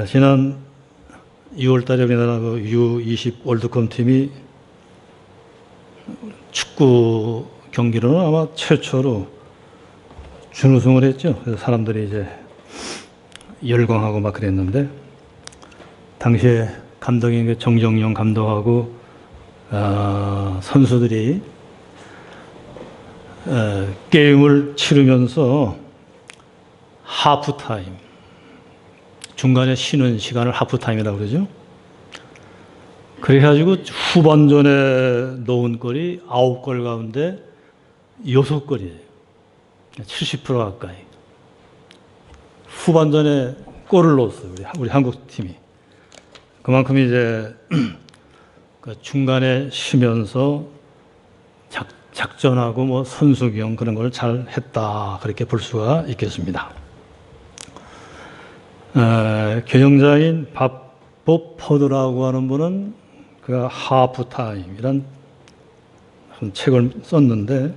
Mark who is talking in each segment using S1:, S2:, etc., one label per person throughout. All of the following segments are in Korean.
S1: 지난 6월 달에 우리나라 그 U20 월드컵 팀이 축구 경기로는 아마 최초로 준우승을 했죠. 그래서 사람들이 이제 열광하고 막 그랬는데, 당시에 감독인 정정용 감독하고 선수들이 게임을 치르면서 하프타임, 중간에 쉬는 시간을 하프타임이라고 그러죠. 그래가지고 후반전에 넣은 골이 9골 가운데 6골이에요. 70% 가까이. 후반전에 골을 넣었어요. 우리 한국 팀이. 그만큼 이제 그 중간에 쉬면서 작전하고 뭐 선수 기용 그런 걸 잘 했다, 그렇게 볼 수가 있겠습니다. 경영자인 밥 포드라고 하는 분은 그 하프타임이란 책을 썼는데,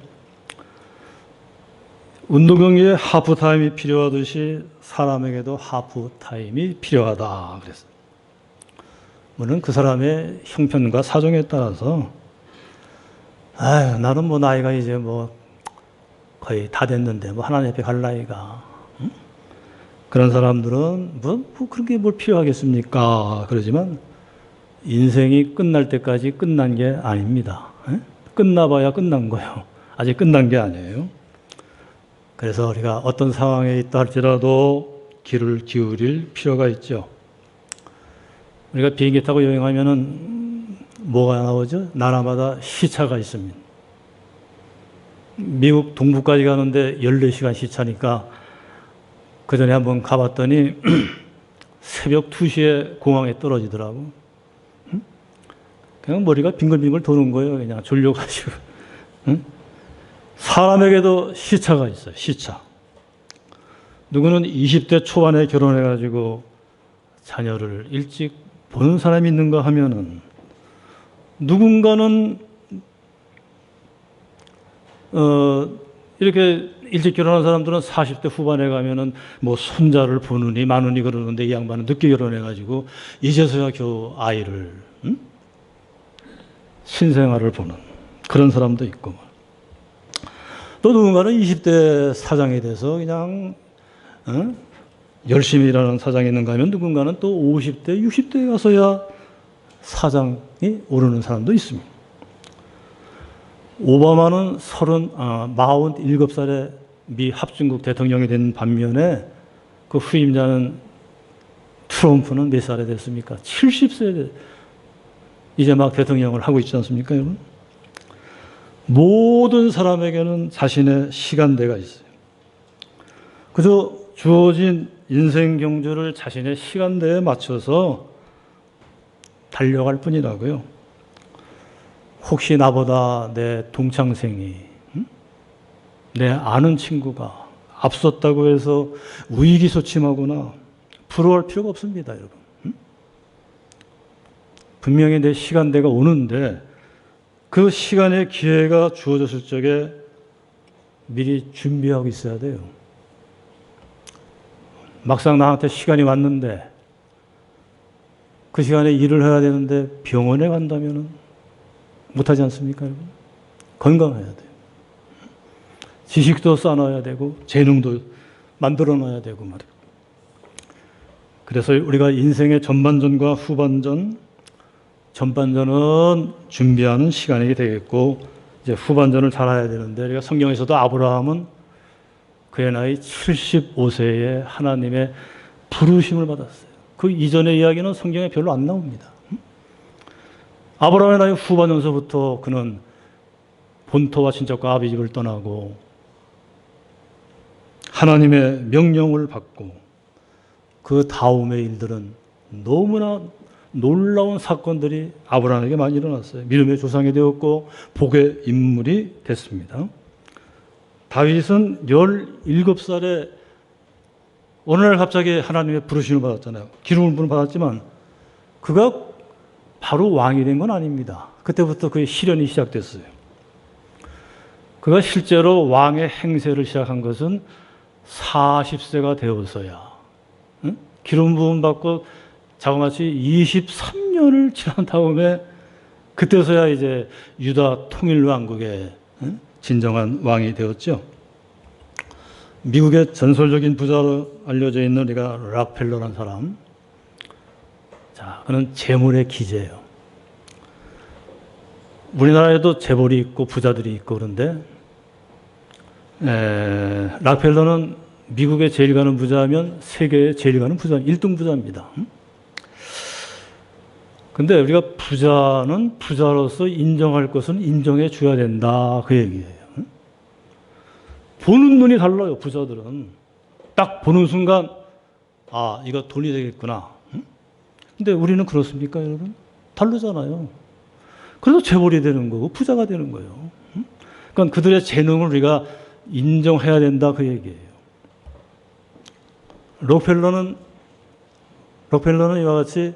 S1: 운동 경기에 하프타임이 필요하듯이 사람에게도 하프타임이 필요하다 그랬어요. 물론 그 사람의 형편과 사정에 따라서 나는 뭐 나이가 이제 뭐 거의 다 됐는데 뭐 하나님 앞에 갈 나이가, 응? 그런 사람들은 뭐 그런 게 뭘 필요하겠습니까? 그러지만 인생이 끝날 때까지 끝난 게 아닙니다. 끝나봐야 끝난 거예요. 아직 끝난 게 아니에요. 그래서 우리가 어떤 상황에 있다 할지라도 귀를 기울일 필요가 있죠. 우리가 비행기 타고 여행하면은 뭐가 나오죠? 나라마다 시차가 있습니다. 미국 동부까지 가는데 14시간 시차니까 그 전에 한번 가봤더니 새벽 2시에 공항에 떨어지더라고. 그냥 머리가 빙글빙글 도는 거예요. 그냥 졸려가지고. 사람에게도 시차가 있어요. 시차. 누구는 20대 초반에 결혼해가지고 자녀를 일찍 보는 사람이 있는가 하면은, 누군가는 이렇게 일찍 결혼한 사람들은 40대 후반에 가면은 뭐 손자를 보느니 마느니 그러는데, 이 양반은 늦게 결혼해가지고 이제서야 겨우 아이를, 신생아를 보는 그런 사람도 있고, 또 누군가는 20대 사장이 돼서 그냥 열심히 일하는 사장이 있는가 하면, 누군가는 또 50대, 60대에 가서야 사장이 오르는 사람도 있습니다. 오바마는 47살에 미 합중국 대통령이 된 반면에, 그 후임자는 트럼프는 몇 살에 됐습니까? 70세에 이제 막 대통령을 하고 있지 않습니까, 여러분? 모든 사람에게는 자신의 시간대가 있어요. 그저 주어진 인생 경주를 자신의 시간대에 맞춰서 달려갈 뿐이라고요. 혹시 나보다 내 동창생이, 내 아는 친구가 앞섰다고 해서 위기소침하거나 부러워할 필요가 없습니다, 여러분. 분명히 내 시간대가 오는데, 그 시간의 기회가 주어졌을 적에 미리 준비하고 있어야 돼요. 막상 나한테 시간이 왔는데, 그 시간에 일을 해야 되는데 병원에 간다면 못하지 않습니까, 여러분? 건강해야 돼요. 지식도 쌓아놔야 되고 재능도 만들어놔야 되고 말이에요. 그래서 우리가 인생의 전반전과 후반전, 전반전은 준비하는 시간이 되겠고, 이제 후반전을 잘해야 되는데, 우리가 성경에서도 아브라함은 그의 나이 75세에 하나님의 부르심을 받았어요. 그 이전의 이야기는 성경에 별로 안 나옵니다. 아브라함의 나이 후반전서부터 그는 본토와 친척과 아비 집을 떠나고 하나님의 명령을 받고, 그 다음의 일들은 너무나 놀라운 사건들이 아브라함에게 많이 일어났어요. 믿음의 조상이 되었고 복의 인물이 됐습니다. 다윗은 17살에 어느 날 갑자기 하나님의 부르심을 받았잖아요. 기름을 받았지만 그가 바로 왕이 된 건 아닙니다. 그때부터 그의 시련이 시작됐어요. 그가 실제로 왕의 행세를 시작한 것은 40세가 되어서야, 기름 부음 받고 자그마치 23년을 지난 다음에 그때서야 이제 유다 통일왕국의 진정한 왕이 되었죠. 미국의 전설적인 부자로 알려져 있는 우리가 락펠러라는 사람. 자, 그는 재물의 기재예요. 우리나라에도 재벌이 있고 부자들이 있고 그런데 락펠러는 미국에 제일 가는 부자면 세계에 제일 가는 부자, 1등 부자입니다. 근데 우리가 부자는 부자로서 인정할 것은 인정해 줘야 된다. 그 얘기예요. 보는 눈이 달라요, 부자들은. 딱 보는 순간, 아, 이거 돈이 되겠구나. 근데 우리는 그렇습니까, 여러분? 다르잖아요. 그래서 재벌이 되는 거고, 부자가 되는 거예요. 그러니까 그들의 재능을 우리가 인정해야 된다. 그 얘기예요. 록펠러는 이와 같이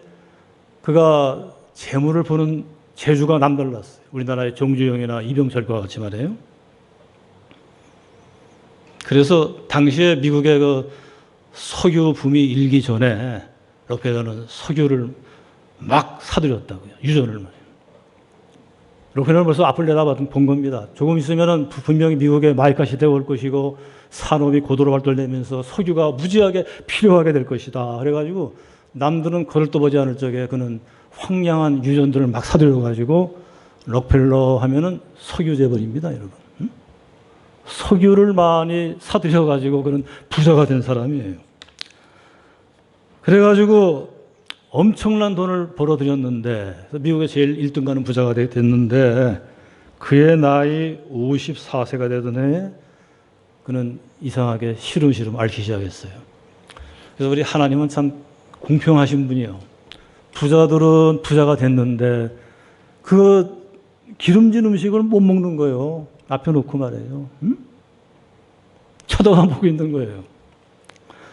S1: 그가 재물을 보는 재주가 남달랐어요. 우리나라의 정주영이나 이병철과 같이 말이에요. 그래서 당시에 미국의 그 석유 붐이 일기 전에 록펠러는 석유를 막 사들였다고요. 유전을 말이에요. 록펠러는 벌써 앞을 내다본 겁니다. 조금 있으면은 분명히 미국의 마이카 시대가 올 것이고 산업이 고도로 발달되면서 석유가 무지하게 필요하게 될 것이다. 그래가지고 남들은 그를 또 보지 않을 적에 그는 황량한 유전들을 막 사들여가지고 록펠러 하면은 석유 재벌입니다, 여러분. 석유를 많이 사들여가지고 그는 부자가 된 사람이에요. 그래가지고 엄청난 돈을 벌어들였는데 미국의 제일 1등 가는 부자가 됐는데 그의 나이 54세가 되던 해에 그는 이상하게 시름시름 앓기 시작했어요. 그래서 우리 하나님은 참 공평하신 분이요. 부자들은 부자가 됐는데 그 기름진 음식을 못 먹는 거예요. 앞에 놓고 말해요. 쳐다만 보고 있는 거예요.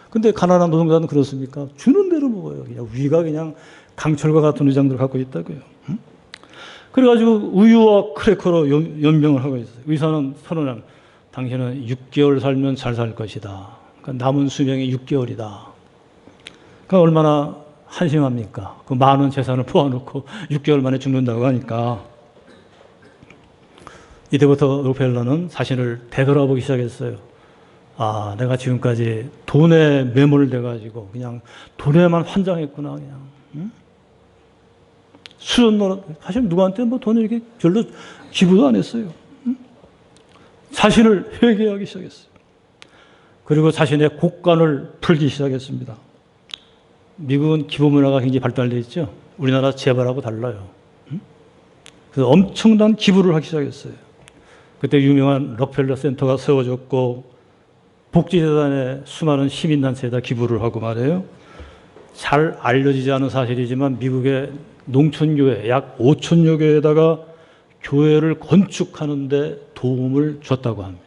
S1: 근데 가난한 노동자는 그렇습니까? 주는 대로 먹어요. 그냥 위가 그냥 강철과 같은 위장들을 갖고 있다고요. 그래가지고 우유와 크래커로 연명을 하고 있어요. 의사는 선언한 당신은 6개월 살면 잘 살 것이다. 그러니까 남은 수명이 6개월이다. 그러니까 얼마나 한심합니까? 그 많은 재산을 모아놓고 6개월 만에 죽는다고 하니까. 이때부터 록펠러는 자신을 되돌아보기 시작했어요. 아, 내가 지금까지 돈에 매몰돼가지고 그냥 돈에만 환장했구나, 그냥. 응? 수전 사실 누구한테 뭐 돈을 이렇게 별로 기부도 안 했어요. 응? 자신을 회개하기 시작했어요. 그리고 자신의 곡간을 풀기 시작했습니다. 미국은 기부문화가 굉장히 발달되어 있죠. 우리나라 재벌하고 달라요. 응? 그래서 엄청난 기부를 하기 시작했어요. 그때 유명한 록펠러 센터가 세워졌고 복지재단에 수많은 시민단체에다 기부를 하고 말이에요. 잘 알려지지 않은 사실이지만 미국의 농촌교회 약 5천여 교회에다가 교회를 건축하는 데 도움을 줬다고 합니다.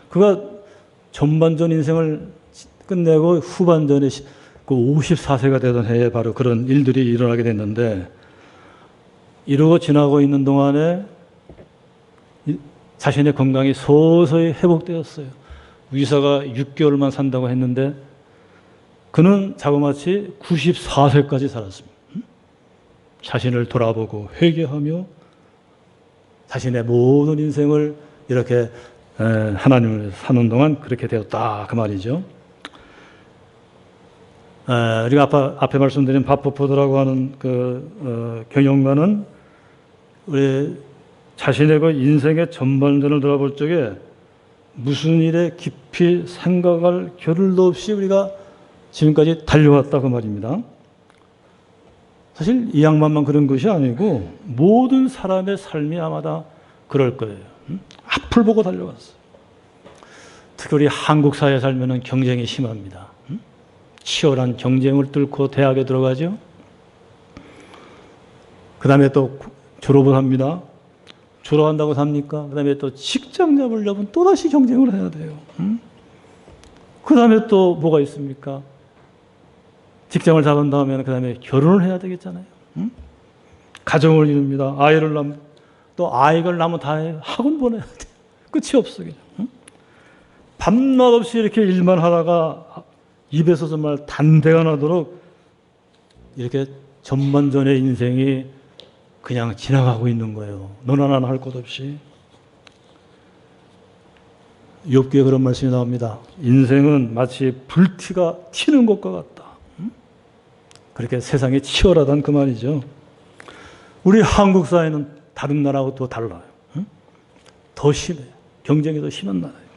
S1: 그가 전반전 인생을 끝내고 후반전에 그 54세가 되던 해에 바로 그런 일들이 일어나게 됐는데 이러고 지나고 있는 동안에 자신의 건강이 서서히 회복되었어요. 의사가 6개월만 산다고 했는데 그는 자그마치 94세까지 살았습니다. 자신을 돌아보고 회개하며 자신의 모든 인생을 이렇게 하나님을 위해서 사는 동안 그렇게 되었다 그 말이죠. 우리가 앞에 말씀드린 바포포드라고 하는 그 경영가는 우리 자신의 그 인생의 전반전을 돌아볼 적에 무슨 일에 깊이 생각할 겨를도 없이 우리가 지금까지 달려왔다 그 말입니다. 사실 이 양반만 그런 것이 아니고 모든 사람의 삶이 아마 다 그럴 거예요. 앞을 보고 달려왔어요. 특히 우리 한국 사회에 살면 경쟁이 심합니다. 치열한 경쟁을 뚫고 대학에 들어가죠. 그 다음에 또 졸업을 합니다. 졸업한다고 삽니까? 그 다음에 또 직장 잡으려면 또다시 경쟁을 해야 돼요. 그 다음에 또 뭐가 있습니까? 직장을 잡은 다음에 그 다음에 결혼을 해야 되겠잖아요. 가정을 이룹니다. 아이를 낳으면 또 아이가 낳으면 다 학원 보내야 돼요. 끝이 없어 그냥. 밤낮 없이 이렇게 일만 하다가 입에서 정말 단대가 나도록 이렇게 전반전의 인생이 그냥 지나가고 있는 거예요. 너나 나나 할 것 없이. 욥기에 그런 말씀이 나옵니다. 인생은 마치 불티가 튀는 것과 같다. 그렇게 세상이 치열하다는 그 말이죠. 우리 한국 사회는 다른 나라하고 또 달라요. 더 심해요. 경쟁이 더 심한 나라예요.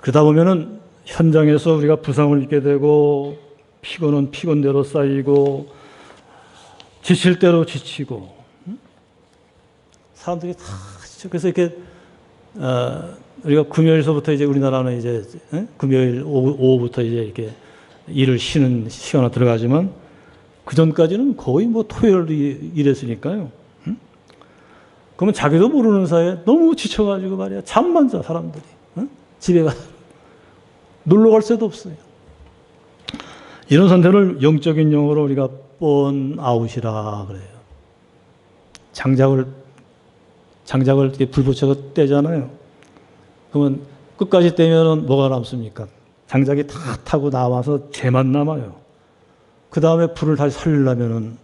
S1: 그러다 보면은 현장에서 우리가 부상을 입게 되고 피곤은 피곤대로 쌓이고 지칠 대로 지치고 사람들이 다 지쳐. 그래서 이렇게 우리가 금요일서부터 이제 우리나라는 이제 금요일 오후부터 이제 이렇게 일을 쉬는 시간으로 들어가지만 그 전까지는 거의 뭐 토요일도 일했으니까요. 그러면 자기도 모르는 사이에 너무 지쳐가지고 말이야 잠만 자 사람들이 집에 가 놀러 갈 새도 없어요. 이런 상태를 영적인 용어로 우리가 번아웃이라 그래요. 장작을 이렇게 불 붙여서 떼잖아요. 그러면 끝까지 떼면은 뭐가 남습니까? 장작이 다 타고 나와서 재만 남아요. 그 다음에 불을 다시 살리려면은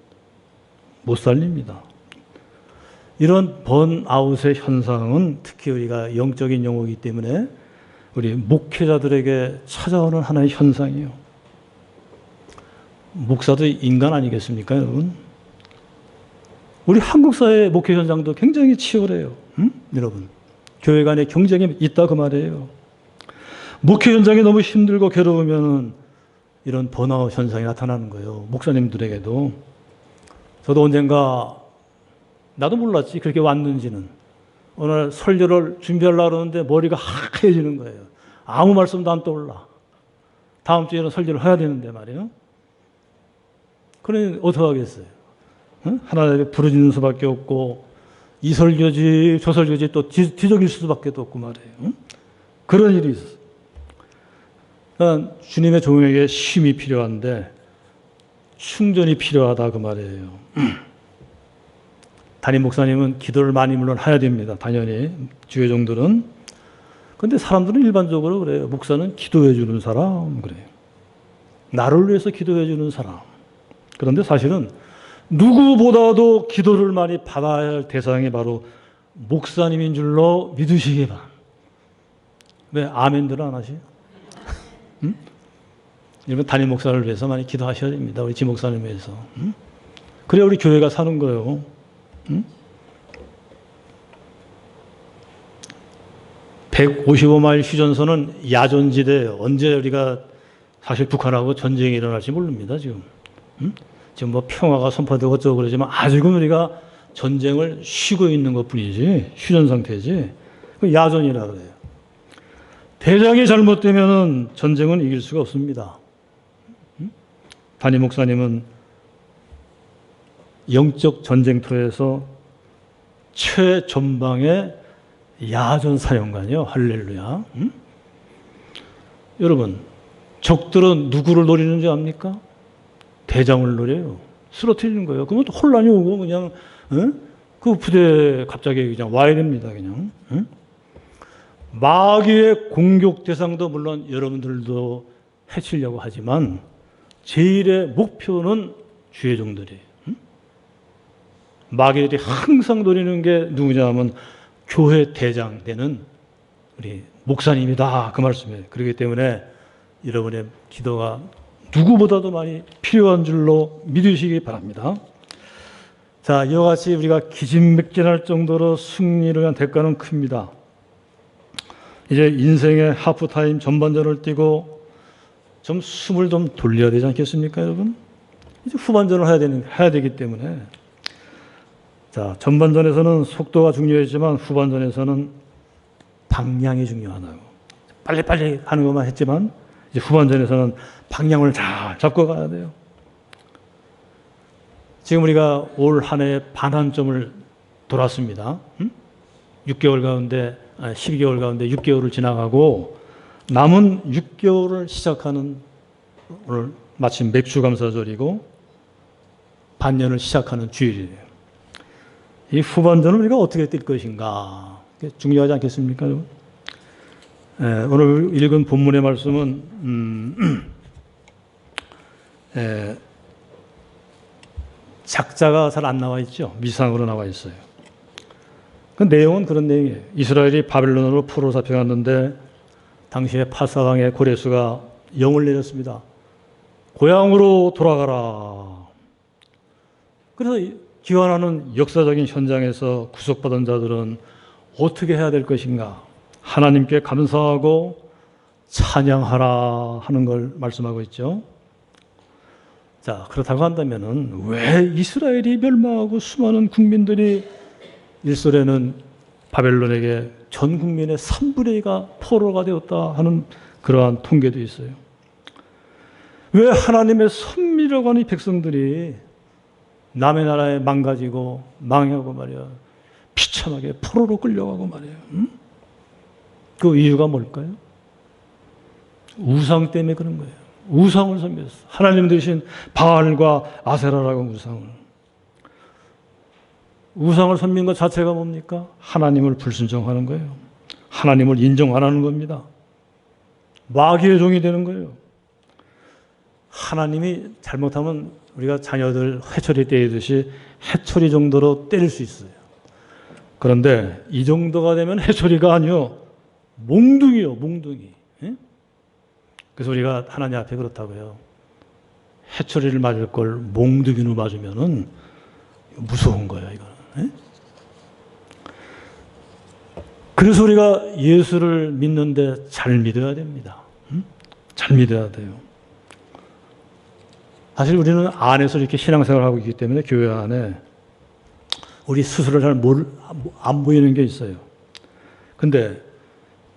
S1: 못 살립니다. 이런 번아웃의 현상은 특히 우리가 영적인 용어이기 때문에 우리 목회자들에게 찾아오는 하나의 현상이에요. 목사도 인간 아니겠습니까, 여러분? 우리 한국 사회의 목회 현장도 굉장히 치열해요. 여러분, 교회 간에 경쟁이 있다 그 말이에요. 목회 현장이 너무 힘들고 괴로우면은 이런 번아웃 현상이 나타나는 거예요. 목사님들에게도. 저도 언젠가 나도 몰랐지 그렇게 왔는지는. 오늘 설교를 준비하려고 그러는데 머리가 하얘지는 거예요. 아무 말씀도 안 떠올라. 다음 주에는 설교를 해야 되는데 말이에요. 그러니 어떻게 하겠어요? 하나님께 부르짖는 수밖에 없고 이 설교지 저 설교지 또 뒤적일 수밖에 없고 말이에요. 그런 일이 있어요. 그러니까 주님의 종에게 쉼이 필요한데 충전이 필요하다 그 말이에요. 담임 목사님은 기도를 많이 물론 해야 됩니다. 당연히 주회종들은. 그런데 사람들은 일반적으로 그래요. 목사는 기도해 주는 사람 그래요. 나를 위해서 기도해 주는 사람. 그런데 사실은 누구보다도 기도를 많이 받아야 할 대상이 바로 목사님인 줄로 믿으시기 바랍니다. 왜 아멘들은 안 하세요? 여러분 담임 목사를 위해서 많이 기도하셔야 됩니다. 우리 지 목사님 위해서. 그래야 우리 교회가 사는 거예요. 155마일 휴전선은 야전지대예요. 언제 우리가 사실 북한하고 전쟁이 일어날지 모릅니다. 지금 뭐 평화가 선포되고 어쩌고 그러지만 아직은 우리가 전쟁을 쉬고 있는 것뿐이지 휴전 상태지. 야전이라 그래요. 대장이 잘못되면은 전쟁은 이길 수가 없습니다. 담임 목사님은 영적 전쟁터에서 최전방의 야전 사령관이요. 할렐루야. 여러분, 적들은 누구를 노리는지 압니까? 대장을 노려요. 쓰러뜨리는 거예요. 그러면 혼란이 오고 그냥 그 부대에 갑자기 그냥 와야 됩니다. 그냥. 마귀의 공격 대상도 물론 여러분들도 해치려고 하지만 제일의 목표는 주의종들이에요. 마귀들이 항상 노리는 게 누구냐 하면 교회 대장 되는 우리 목사님이다 그 말씀이에요. 그렇기 때문에 여러분의 기도가 누구보다도 많이 필요한 줄로 믿으시기 바랍니다. 자, 이와 같이 우리가 기진맥진할 정도로 승리를 위한 대가는 큽니다. 이제 인생의 하프타임 전반전을 뛰고 좀 숨을 좀 돌려야 되지 않겠습니까, 여러분? 이제 후반전을 해야 되기 때문에. 자, 전반전에서는 속도가 중요했지만 후반전에서는 방향이 중요하다고. 빨리빨리 하는 것만 했지만 이제 후반전에서는 방향을 잘 잡고 가야 돼요. 지금 우리가 올 한 해 반환점을 돌았습니다. 6개월 가운데 12개월 가운데 6개월을 지나가고 남은 6개월을 시작하는 오늘 마침 맥주감사절이고 반년을 시작하는 주일이에요. 이 후반전을 우리가 어떻게 뛸 것인가 중요하지 않겠습니까? 오늘 읽은 본문의 말씀은 작자가 잘 안 나와 있죠. 미상으로 나와 있어요. 그 내용은 그런 내용이에요. 이스라엘이 바벨론으로 포로 잡혀갔는데 당시에 파사왕의 고레스가 영을 내렸습니다. 고향으로 돌아가라. 그래서 기원하는 역사적인 현장에서 구속받은 자들은 어떻게 해야 될 것인가? 하나님께 감사하고 찬양하라 하는 걸 말씀하고 있죠. 자, 그렇다고 한다면은 왜 이스라엘이 멸망하고 수많은 국민들이 일설에는 바벨론에게 전 국민의 3분의 2가 포로가 되었다 하는 그러한 통계도 있어요. 왜 하나님의 선미라고 하는 백성들이 남의 나라에 망가지고 망하고 말이야 비참하게 포로로 끌려가고 말이에요. 그 이유가 뭘까요? 우상 때문에 그런 거예요. 우상을 섬겼어. 하나님 대신 바알과 아세라라고 우상을 섬긴 것 자체가 뭡니까? 하나님을 불순종하는 거예요. 하나님을 인정 안 하는 겁니다. 마귀의 종이 되는 거예요. 하나님이 잘못하면 우리가 자녀들 회초리 때리듯이 회초리 정도로 때릴 수 있어요. 그런데 이 정도가 되면 회초리가 아니요. 몽둥이요, 몽둥이. 예? 그래서 우리가 하나님 앞에 그렇다고요. 회초리를 맞을 걸 몽둥이로 맞으면은 무서운 거예요, 이거는. 예? 그래서 우리가 예수를 믿는데 잘 믿어야 됩니다. 잘 믿어야 돼요. 사실 우리는 안에서 이렇게 신앙생활을 하고 있기 때문에 교회 안에 우리 스스로 잘 안 보이는 게 있어요. 근데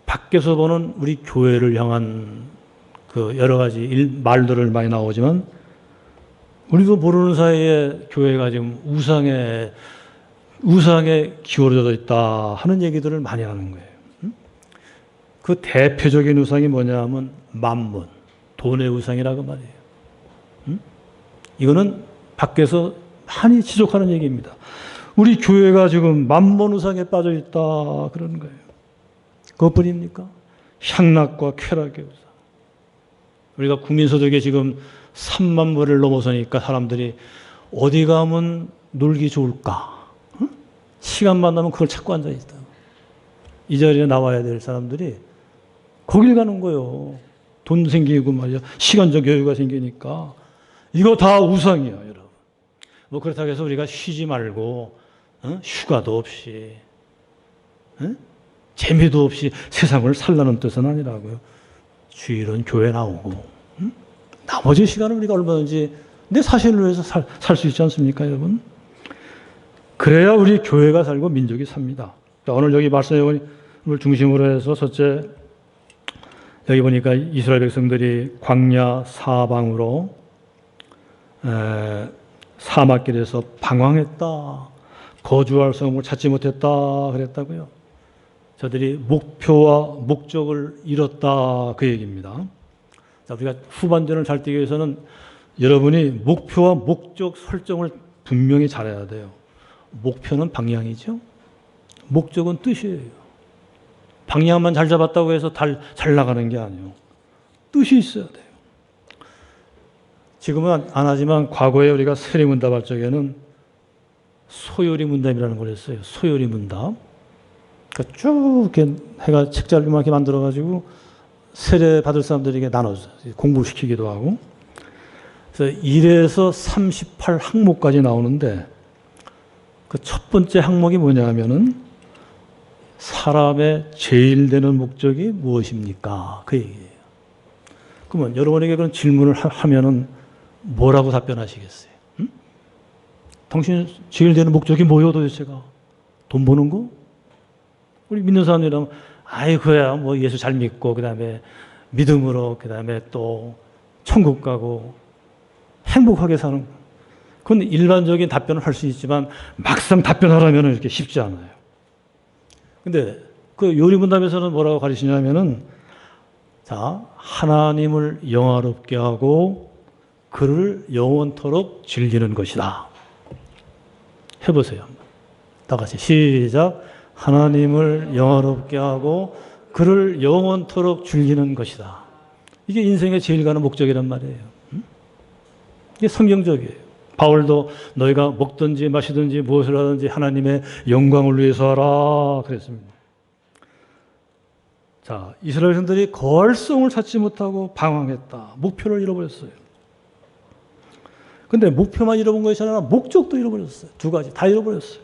S1: 밖에서 보는 우리 교회를 향한 그 여러 가지 말들을 많이 나오지만 우리도 모르는 사이에 교회가 지금 우상에 기울어져 있다 하는 얘기들을 많이 하는 거예요. 그 대표적인 우상이 뭐냐 하면 만문, 돈의 우상이라고 말이에요. 이거는 밖에서 많이 지적하는 얘기입니다. 우리 교회가 지금 만문 우상에 빠져 있다 그러는 거예요. 그것뿐입니까? 향락과 쾌락의 우상. 우리가 국민소득에 지금 3만 불을 넘어서니까 사람들이 어디 가면 놀기 좋을까? 응? 시간만 나면 그걸 찾고 앉아있다. 이 자리에 나와야 될 사람들이 거길 가는 거예요. 돈 생기고 말이야. 시간적 여유가 생기니까. 이거 다 우상이야, 여러분. 뭐 그렇다고 해서 우리가 쉬지 말고 휴가도 없이 재미도 없이 세상을 살라는 뜻은 아니라고요. 주일은 교회 나오고 나머지 시간은 우리가 얼마든지 내 사실을 위해서 살 수 있지 않습니까, 여러분? 그래야 우리 교회가 살고 민족이 삽니다. 오늘 여기 말씀을 중심으로 해서 첫째, 여기 보니까 이스라엘 백성들이 광야 사방으로 사막길에서 방황했다. 거주할 성을 찾지 못했다 그랬다고요. 저들이 목표와 목적을 잃었다 그 얘기입니다. 자, 우리가 후반전을 잘 뛰기 위해서는 여러분이 목표와 목적 설정을 분명히 잘해야 돼요. 목표는 방향이죠. 목적은 뜻이에요. 방향만 잘 잡았다고 해서 잘 나가는 게 아니에요. 뜻이 있어야 돼요. 지금은 안 하지만 과거에 우리가 세리문답 할 적에는 소요리문답이라는 걸 했어요. 소요리문답. 그러니까 쭉 이렇게 해가 책자를만 이렇게 만들어가지고 세례 받을 사람들에게 나눠서 공부시키기도 하고. 그래서 1에서 38 항목까지 나오는데 그 첫 번째 항목이 뭐냐 하면은 사람의 제일 되는 목적이 무엇입니까? 그 얘기예요. 그러면 여러분에게 그런 질문을 하면은 뭐라고 답변하시겠어요? 응? 당신 제일 되는 목적이 뭐요 도대체가? 돈 버는 거? 우리 믿는 사람들이라면 아이 그야 뭐 예수 잘 믿고 그다음에 믿음으로 그다음에 또 천국 가고 행복하게 사는 거. 그건 일반적인 답변을 할 수 있지만 막상 답변하려면 이렇게 쉽지 않아요. 근데 그 요리문답에서는 뭐라고 가르치냐면은 자, 하나님을 영화롭게 하고 그를 영원토록 즐기는 것이다. 해보세요. 다 같이 시작. 하나님을 영화롭게 하고 그를 영원토록 즐기는 것이다. 이게 인생의 제일 가는 목적이란 말이에요. 이게 성경적이에요. 바울도 너희가 먹든지 마시든지 무엇을 하든지 하나님의 영광을 위해서 하라 그랬습니다. 자, 이스라엘 백성들이 거할성을 찾지 못하고 방황했다. 목표를 잃어버렸어요. 근데 목표만 잃어본 것이 아니라 목적도 잃어버렸어요. 두 가지 다 잃어버렸어요.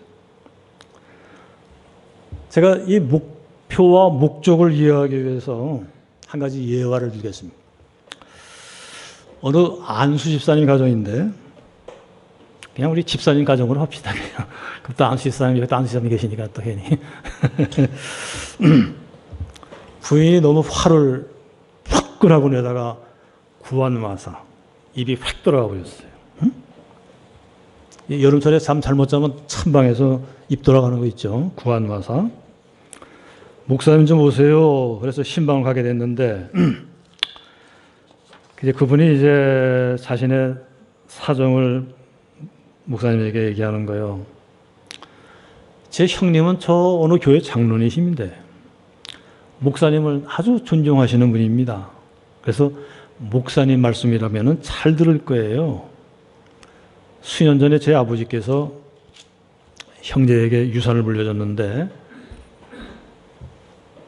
S1: 제가 이 목표와 목적을 이해하기 위해서 한 가지 예화를 드리겠습니다. 어느 안수 집사님 가정인데 그냥 우리 집사님 가정으로 합시다. 그럼 또 안수 집사님이 계시니까 또 괜히 부인이 너무 화를 화끈하고 내다가 구안마사 입이 휙 돌아가 버렸어요. 응? 여름철에 잠 잘못 자면 찬방에서 입 돌아가는 거 있죠. 구안마사. 목사님 좀 오세요. 그래서 신방을 가게 됐는데 그분이 이제 자신의 사정을 목사님에게 얘기하는 거예요. 제 형님은 저 어느 교회 장로님이신데 목사님을 아주 존경하시는 분입니다. 그래서 목사님 말씀이라면 잘 들을 거예요. 수년 전에 제 아버지께서 형제에게 유산을 물려줬는데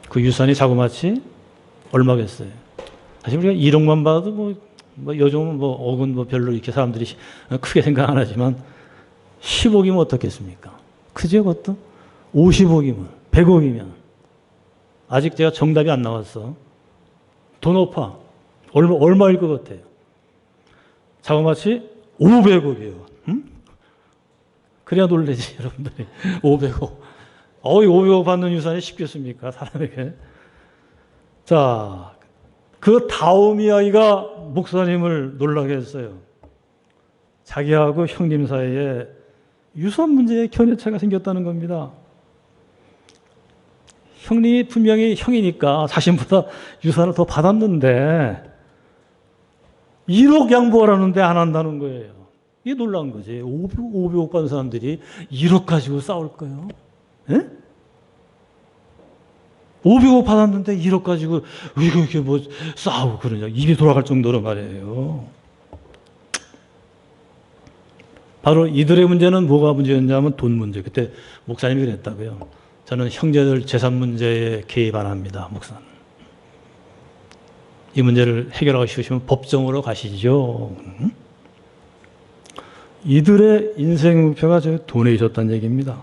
S1: 그 유산이 자그마치 얼마겠어요? 사실 우리가 1억만 받아도 요즘은 억은 별로 이렇게 사람들이 크게 생각 안 하지만 10억이면 어떻겠습니까? 크죠, 그것도? 50억이면, 100억이면. 아직 제가 정답이 안 나왔어. 더 높아. 얼마일 것 같아요? 자그마치 500억이에요. 응? 그래야 놀라지, 여러분들이. 500억. 500억 받는 유산이 쉽겠습니까? 사람에게. 자, 그 다음 이야기가 목사님을 놀라게 했어요. 자기하고 형님 사이에 유산 문제에 견해차가 생겼다는 겁니다. 형님이 분명히 형이니까 자신보다 유산을 더 받았는데 1억 양보하라는데 안 한다는 거예요. 이게 놀라운 거지. 500억 받은 사람들이 1억 가지고 싸울 거예요. 예? 500억 받았는데 1억 가지고 이렇게 싸우고 그러냐. 입이 돌아갈 정도로 말이에요. 바로 이들의 문제는 뭐가 문제였냐면 돈 문제. 그때 목사님이 그랬다고요. 저는 형제들 재산 문제에 개입 안 합니다. 목사는. 이 문제를 해결하고 싶으시면 법정으로 가시죠. 이들의 인생 목표가 저 돈에 있었다는 얘기입니다.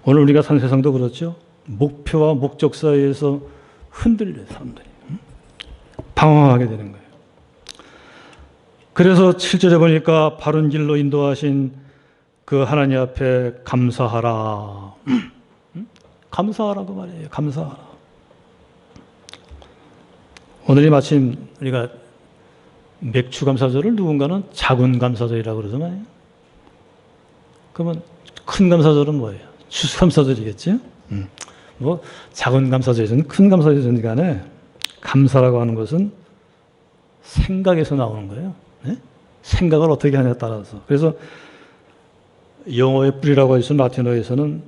S1: 오늘 우리가 산 세상도 그렇죠. 목표와 목적 사이에서 흔들려요, 사람들이. 방황하게 되는 거예요. 그래서 7절에 보니까 바른 길로 인도하신 그 하나님 앞에 감사하라. 감사하라고 말해요. 감사하라. 오늘이 마침 우리가 맥주 감사절을 누군가는 작은 감사절이라고 그러잖아요. 그러면 큰 감사절은 뭐예요? 추수감사절이겠죠? 작은 감사절이든 큰 감사절이든 간에 감사라고 하는 것은 생각에서 나오는 거예요. 네? 생각을 어떻게 하냐에 따라서. 그래서 영어의 뿌리라고 해서 라틴어에서는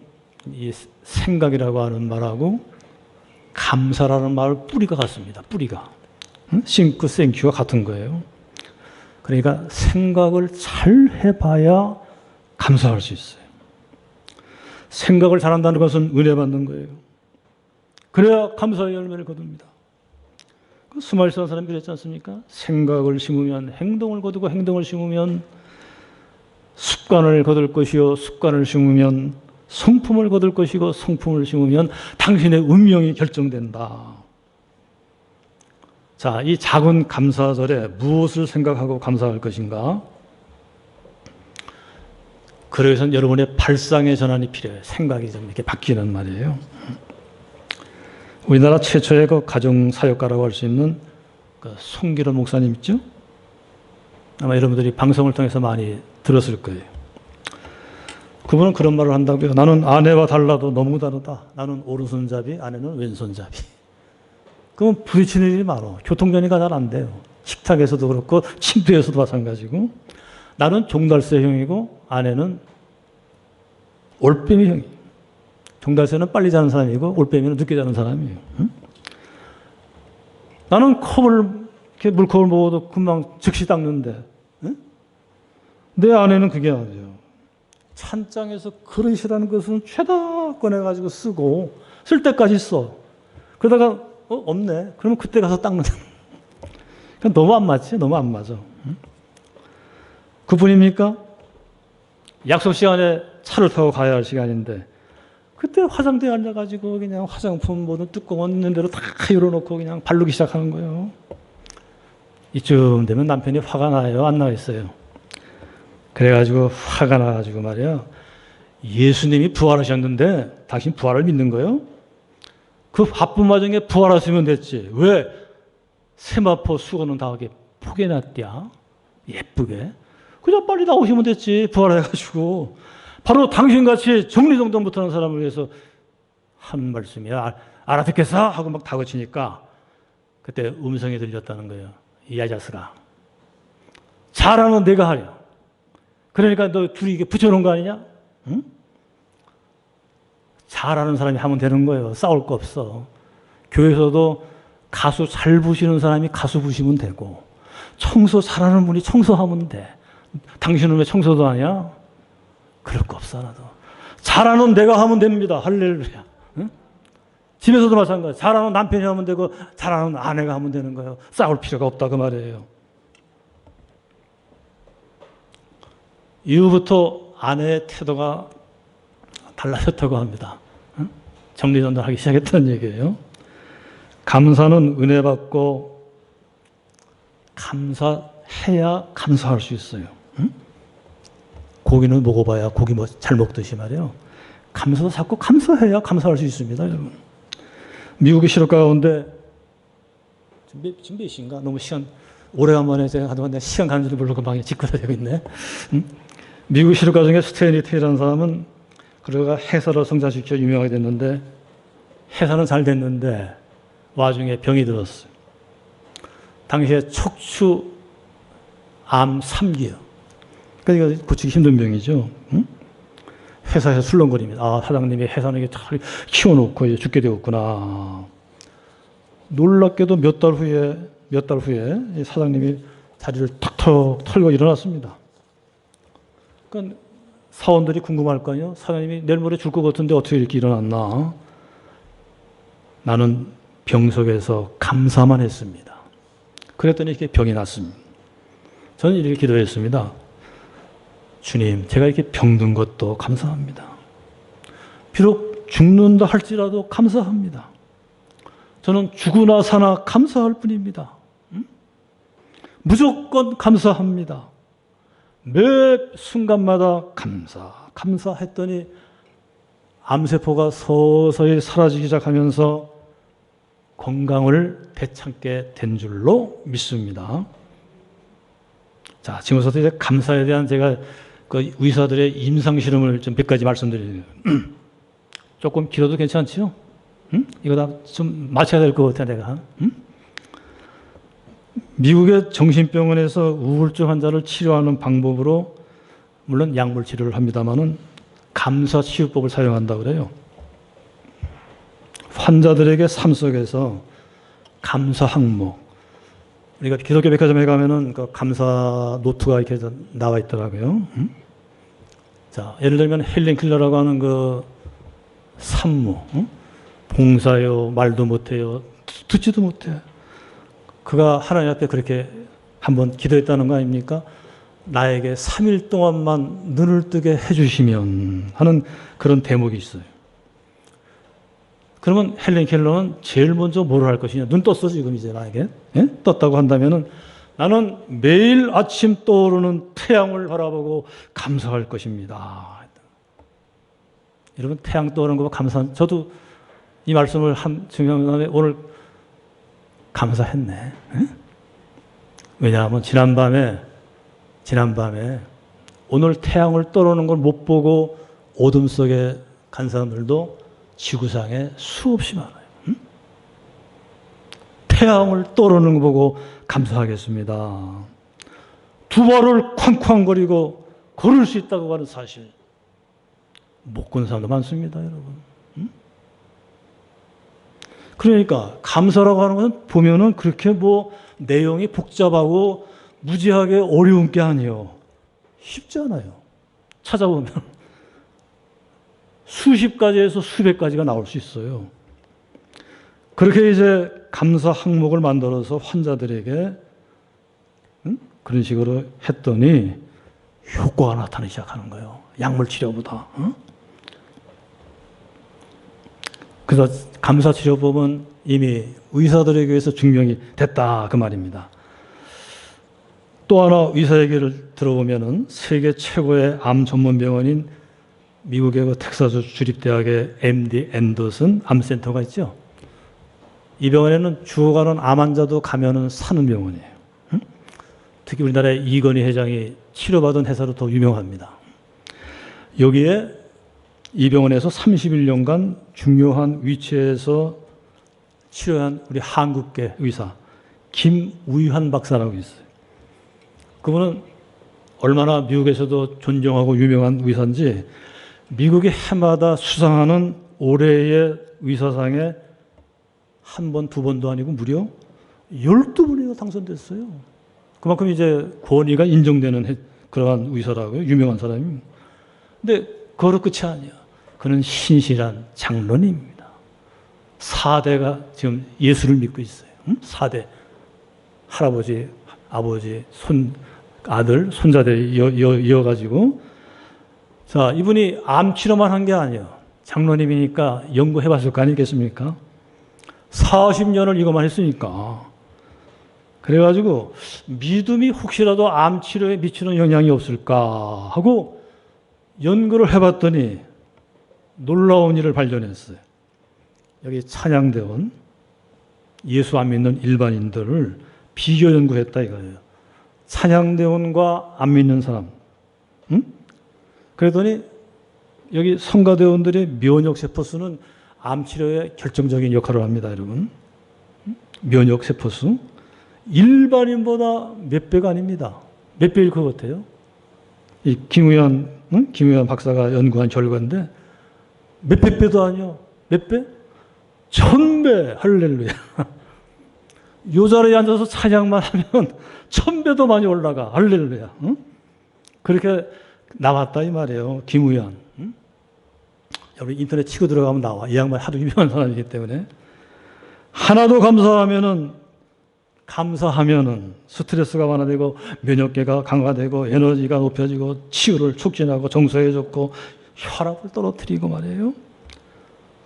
S1: 이 생각이라고 하는 말하고 감사라는 말 뿌리가 같습니다. 뿌리가. 싱크, 땡큐가 같은 거예요. 그러니까 생각을 잘 해봐야 감사할 수 있어요. 생각을 잘한다는 것은 은혜 받는 거예요. 그래야 감사의 열매를 거둡니다. 그 스마일스한 사람이 그랬지 않습니까? 생각을 심으면 행동을 거두고 행동을 심으면 습관을 거둘 것이요 습관을 심으면 성품을 거둘 것이고 성품을 심으면 당신의 운명이 결정된다. 자, 이 작은 감사절에 무엇을 생각하고 감사할 것인가? 그러기 위해서는 여러분의 발상의 전환이 필요해요. 생각이 좀 이렇게 바뀌는 말이에요. 우리나라 최초의 그 가정사역가라고 할 수 있는 그 송기론 목사님 있죠? 아마 여러분들이 방송을 통해서 많이 들었을 거예요. 그분은 그런 말을 한다고요. 나는 아내와 달라도 너무 다르다. 나는 오른손잡이, 아내는 왼손잡이. 그러면 부딪히는 일이 많아. 교통정리가 잘 안 돼요. 식탁에서도 그렇고 침대에서도 마찬가지고. 나는 종달새형이고 아내는 올빼미형이에요. 종달새는 빨리 자는 사람이고 올빼미는 늦게 자는 사람이에요. 응? 나는 컵을 이렇게 물컵을 먹어도 금방 즉시 닦는데 응? 내 아내는 그게 아니에요. 찬장에서 그릇이라는 것은 죄다 꺼내가지고 쓰고 쓸 때까지 써. 그러다가 없네. 그러면 그때 가서 닦는. 그러니까 너무 안 맞지? 너무 안 맞아. 응? 그뿐입니까? 약속 시간에 차를 타고 가야 할 시간인데 그때 화장대에 앉아가지고 그냥 화장품 모든 뚜껑 있는 대로 다 열어놓고 그냥 바르기 시작하는 거예요. 이쯤 되면 남편이 화가 나요? 안 나겠어요? 그래가지고 화가 나가지고 말이야. 예수님이 부활하셨는데 당신 부활을 믿는 거예요? 그 바쁜 와중에 부활하시면 됐지. 왜 세마포 수건은 다 이렇게 포개놨디야? 예쁘게. 그냥 빨리 나오시면 됐지. 부활해가지고. 바로 당신같이 정리정돈 못하는 사람을 위해서 한 말씀이야. 알아듣겠어? 하고 막 다그치니까 그때 음성이 들렸다는 거예요. 이 야자스가. 잘하면 내가 하려. 그러니까 너 둘이 이게 붙여놓은 거 아니냐? 응? 잘하는 사람이 하면 되는 거예요. 싸울 거 없어. 교회에서도 가수 잘 부시는 사람이 가수 부시면 되고 청소 잘하는 분이 청소하면 돼. 당신은 왜 청소도 하냐? 그럴 거 없어 나도. 잘하는 내가 하면 됩니다. 할렐루야. 응? 집에서도 마찬가지. 잘하는 남편이 하면 되고 잘하는 아내가 하면 되는 거예요. 싸울 필요가 없다 그 말이에요. 이후부터 아내의 태도가 달라졌다고 합니다. 응? 정리전달하기 시작했다는 얘기예요. 감사는 은혜 받고 감사해야 감사할 수 있어요. 응? 고기는 먹어봐야 고기 잘 먹듯이 말이에요. 감사도 자꾸 감사해야 감사할 수 있습니다, 여러분. 미국의 실업 가운데 지금 몇 시인가? 너무 시간 오래간만에 제가 하다가 내가 시간 가는 줄도 모르고 막 짓거려되고 있네. 응? 미국 실업가 중에 스테니트라는 사람은 그러가 해사를 성장시켜 유명하게 됐는데 해사는 잘 됐는데 와중에 병이 들었어요. 당시에 척추 암 3기요. 그러니까 고치기 힘든 병이죠. 응? 회사에서 술렁거립니다. 아, 사장님이 회사는 이게 잘 키워놓고 이제 죽게 되었구나. 놀랍게도 몇 달 후에 사장님이 자리를 턱턱 털고 일어났습니다. 그러니까 사원들이 궁금할 거 아니에요. 사장님이 내일 모레 줄 것 같은데 어떻게 이렇게 일어났나. 나는 병 속에서 감사만 했습니다. 그랬더니 이렇게 병이 났습니다. 저는 이렇게 기도했습니다. 주님, 제가 이렇게 병든 것도 감사합니다. 비록 죽는다 할지라도 감사합니다. 저는 죽으나 사나 감사할 뿐입니다. 무조건 감사합니다. 매 순간마다 감사했더니 암세포가 서서히 사라지기 시작하면서 건강을 되찾게 된 줄로 믿습니다. 자, 지금부터 이제 감사에 대한 제가 그 의사들의 임상 실험을 좀 몇 가지 말씀드려요. 조금 길어도 괜찮지요? 응? 이거 다 좀 맞춰야 될 것 같아, 내가. 응? 미국의 정신병원에서 우울증 환자를 치료하는 방법으로 물론 약물 치료를 합니다만은 감사 치유법을 사용한다고 그래요. 환자들에게 삶 속에서 감사 항목. 우리가 기독교 백화점에 가면은 그 감사 노트가 이렇게 나와 있더라고요. 자, 예를 들면 헬렌 킬러라고 하는 그 산모, 봉사요, 말도 못해요, 듣지도 못해. 그가 하나님 앞에 그렇게 한번 기도했다는 거 아닙니까? 나에게 3일 동안만 눈을 뜨게 해주시면 하는 그런 대목이 있어요. 그러면 헬렌 켈러는 제일 먼저 뭘 할 것이냐? 눈 떴어, 지금 이제 나에게. 예? 떴다고 한다면은 나는 매일 아침 떠오르는 태양을 바라보고 감사할 것입니다. 여러분, 태양 떠오르는 거 감사, 저도 이 말씀을 한 증명하면 오늘 감사했네. 예? 왜냐하면 지난밤에 오늘 태양을 떠오르는 걸 못 보고 어둠 속에 간 사람들도 지구상에 수없이 많아요. 응? 태양을 떠오르는 거 보고 감사하겠습니다. 두 발을 쾅쾅거리고 걸을 수 있다고 하는 사실 못 걷는 사람도 많습니다, 여러분. 응? 그러니까 감사라고 하는 것은 보면은 그렇게 뭐 내용이 복잡하고 무지하게 어려운 게 아니에요. 쉽지 않아요. 찾아보면 수십 가지에서 수백 가지가 나올 수 있어요. 그렇게 이제 감사 항목을 만들어서 환자들에게 그런 식으로 했더니 효과가 나타나기 시작하는 거예요. 약물 치료보다. 그래서 감사치료법은 이미 의사들에게 의해서 증명이 됐다 그 말입니다. 또 하나 의사 얘기를 들어보면은 세계 최고의 암 전문 병원인 미국의 그 텍사스 주립대학의 MD 앤더슨 암센터가 있죠. 이 병원에는 죽어가는 암 환자도 가면은 사는 병원이에요. 특히 우리나라의 이건희 회장이 치료받은 회사로 더 유명합니다. 여기에 이 병원에서 31년간 중요한 위치에서 치료한 우리 한국계 의사 김우현 박사라고 있어요. 그분은 얼마나 미국에서도 존경하고 유명한 의사인지 미국의 해마다 수상하는 올해의 의사상에 한 번, 두 번도 아니고 무려 12번이나 당선됐어요. 그만큼 이제 권위가 인정되는 그러한 의사라고요. 유명한 사람입니다. 근데 그거로 끝이 아니야. 그는 신실한 장로님입니다. 4대가 지금 예수를 믿고 있어요. 4대. 할아버지, 아버지, 아들, 손자들 이어가지고. 자, 이분이 암 치료만 한 게 아니에요. 장로님이니까 연구해 봤을 거 아니겠습니까? 40년을 이거만 했으니까. 그래가지고 믿음이 혹시라도 암 치료에 미치는 영향이 없을까 하고 연구를 해봤더니 놀라운 일을 발견했어요. 여기 찬양대원 예수 안 믿는 일반인들을 비교 연구했다 이거예요. 찬양대원과 안 믿는 사람. 그랬더니 여기 성가대원들의 면역세포수는 암치료에 결정적인 역할을 합니다, 여러분. 면역세포수. 일반인보다 몇 배가 아닙니다. 몇 배일 것 같아요? 이 김우현 박사가 연구한 결과인데 몇백 배도 아니요. 몇 배? 1000배. 할렐루야. 요 자리에 앉아서 찬양만 하면 1000배도 많이 올라가. 할렐루야. 응? 그렇게 나왔다 이 말이에요. 김우현. 응? 여러분 인터넷 치고 들어가면 나와. 이 양반 하도 유명한 사람이기 때문에. 하나도 감사하면은 스트레스가 완화되고 면역계가 강화되고 에너지가 높여지고 치유를 촉진하고 정서에 좋고 혈압을 떨어뜨리고 말이에요.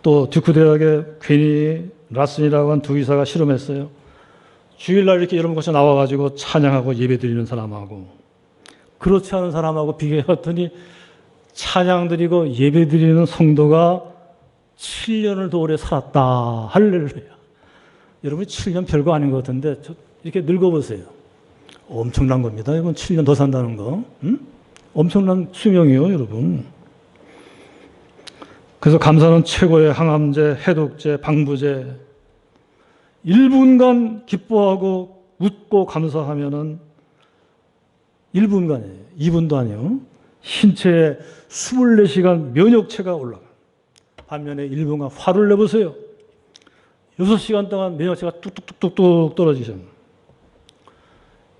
S1: 또 듀크 대학의 괜히 라슨이라고 한 두 의사가 실험했어요. 주일날 이렇게 여러분 곳에 나와가지고 찬양하고 예배드리는 사람하고 그렇지 않은 사람하고 비교해봤더니 찬양드리고 예배드리는 성도가 7년을 더 오래 살았다. 할렐루야. 여러분 7년 별거 아닌 것 같은데 이렇게 늙어보세요. 엄청난 겁니다. 이건 7년 더 산다는 거. 응? 엄청난 수명이에요, 여러분. 그래서 감사는 최고의 항암제, 해독제, 방부제. 1분간 기뻐하고 웃고 감사하면은 1분간이에요. 2분도 아니에요. 신체에 24시간 면역체가 올라가. 반면에 1분간 화를 내보세요. 6시간 동안 면역체가 뚝뚝뚝뚝 떨어지죠.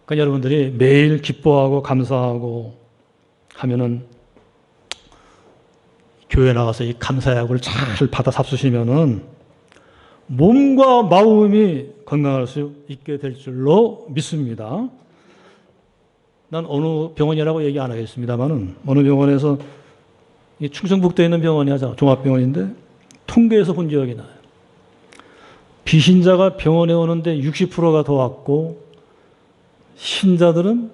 S1: 그러니까 여러분들이 매일 기뻐하고 감사하고 하면은 교회 나가서 이 감사약을 잘 받아 삽수시면은 몸과 마음이 건강할 수 있게 될 줄로 믿습니다. 난 어느 병원이라고 얘기 안 하겠습니다만은 어느 병원에서 이 충청북도에 있는 병원이 하자 종합병원인데 통계에서 본 적이 나요. 비신자가 병원에 오는데 60%가 더 왔고 신자들은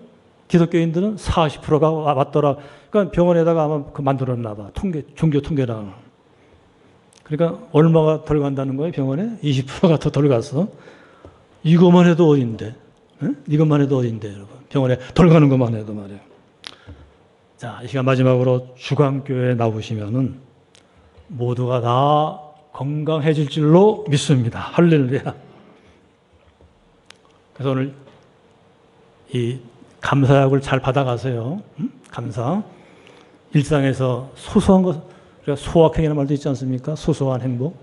S1: 기독교인들은 40%가 왔더라. 그러니까 병원에다가 아마 만들었나 봐. 종교 통계랑. 그러니까 얼마가 덜 간다는 거예요, 병원에? 20%가 더 덜 갔어. 이것만 해도 어딘데? 응? 이것만 해도 어딘데, 여러분. 병원에 덜 가는 것만 해도 말이에요. 자, 이 시간 마지막으로 주강교회에 나오시면은 모두가 다 건강해질 줄로 믿습니다. 할렐루야. 그래서 오늘 이 감사약을 잘 받아가세요. 감사. 일상에서 소소한 것, 우리가 소확행이라는 말도 있지 않습니까? 소소한 행복.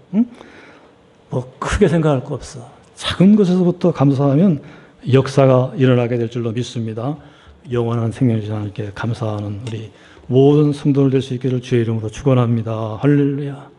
S1: 뭐 크게 생각할 거 없어. 작은 것에서부터 감사하면 역사가 일어나게 될 줄로 믿습니다. 영원한 생명이신 하나님께 감사하는 우리 모든 성도들 될 수 있기를 주의 이름으로 축원합니다. 할렐루야.